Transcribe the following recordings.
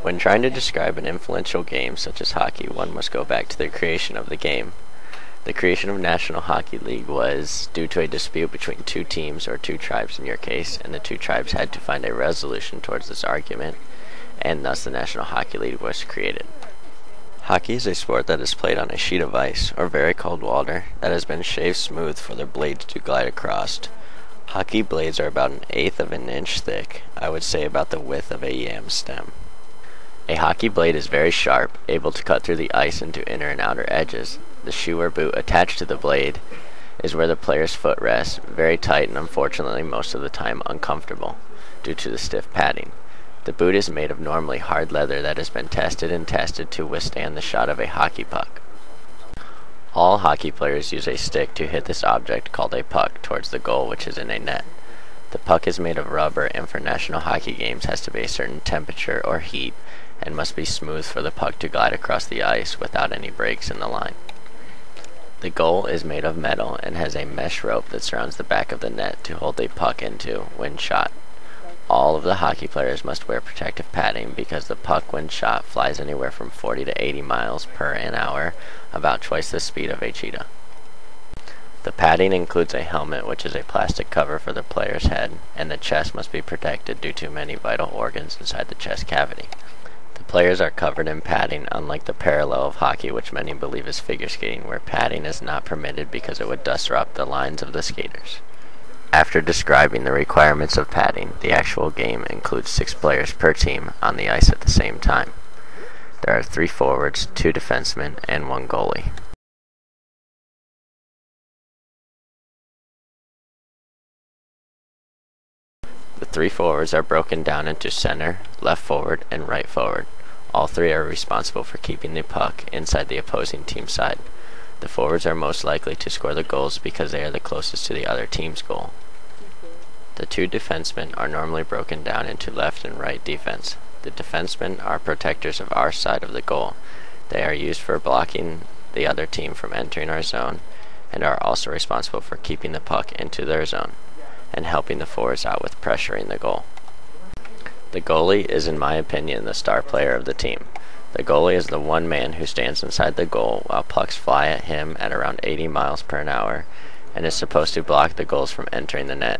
When trying to describe an influential game such as hockey, one must go back to the creation of the game. The creation of National Hockey League was due to a dispute between two teams, or two tribes in your case, and the two tribes had to find a resolution towards this argument, and thus the National Hockey League was created. Hockey is a sport that is played on a sheet of ice, or very cold water, that has been shaved smooth for the blades to glide across. Hockey blades are about 1/8 of an inch thick, I would say about the width of a yam stem. A hockey blade is very sharp, able to cut through the ice into inner and outer edges. The shoe or boot attached to the blade is where the player's foot rests, very tight and unfortunately most of the time uncomfortable, due to the stiff padding. The boot is made of normally hard leather that has been tested and tested to withstand the shot of a hockey puck. All hockey players use a stick to hit this object called a puck towards the goal, which is in a net. The puck is made of rubber and for national hockey games has to be a certain temperature or heat and must be smooth for the puck to glide across the ice without any breaks in the line. The goal is made of metal and has a mesh rope that surrounds the back of the net to hold the puck into when shot. All of the hockey players must wear protective padding because the puck when shot flies anywhere from 40 to 80 miles per an hour, about twice the speed of a cheetah. The padding includes a helmet, which is a plastic cover for the player's head, and the chest must be protected due to many vital organs inside the chest cavity. The players are covered in padding, unlike the parallel of hockey, which many believe is figure skating, where padding is not permitted because it would disrupt the lines of the skaters. After describing the requirements of padding, the actual game includes 6 players per team on the ice at the same time. There are 3 forwards, 2 defensemen, and 1 goalie. The 3 forwards are broken down into center, left forward, and right forward. All 3 are responsible for keeping the puck inside the opposing team's side. The forwards are most likely to score the goals because they are the closest to the other team's goal. The 2 defensemen are normally broken down into left and right defense. The defensemen are protectors of our side of the goal. They are used for blocking the other team from entering our zone and are also responsible for keeping the puck into their zone and helping the forwards out with pressuring the goal. The goalie is, in my opinion, the star player of the team. The goalie is the one man who stands inside the goal while pucks fly at him at around 80 miles per hour and is supposed to block the goals from entering the net.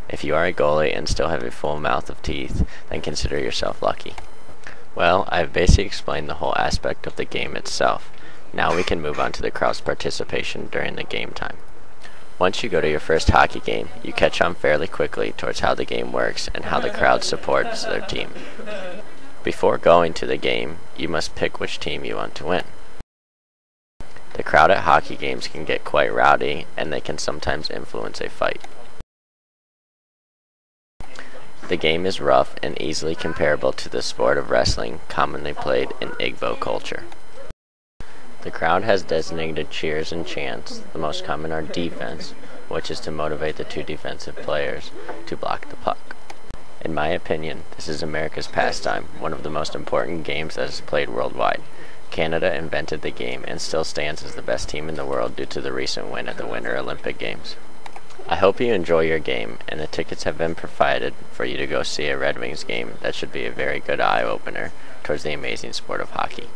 If you are a goalie and still have a full mouth of teeth, then consider yourself lucky. Well, I have basically explained the whole aspect of the game itself. Now we can move on to the crowd's participation during the game time. Once you go to your first hockey game, you catch on fairly quickly towards how the game works and how the crowd supports their team. Before going to the game, you must pick which team you want to win. The crowd at hockey games can get quite rowdy, and they can sometimes influence a fight. The game is rough and easily comparable to the sport of wrestling commonly played in Igbo culture. The crowd has designated cheers and chants. The most common are defense, which is to motivate the 2 defensive players to block the puck. In my opinion, this is America's pastime, one of the most important games that is played worldwide. Canada invented the game and still stands as the best team in the world due to the recent win at the Winter Olympic Games. I hope you enjoy your game, and the tickets have been provided for you to go see a Red Wings game. That should be a very good eye-opener towards the amazing sport of hockey.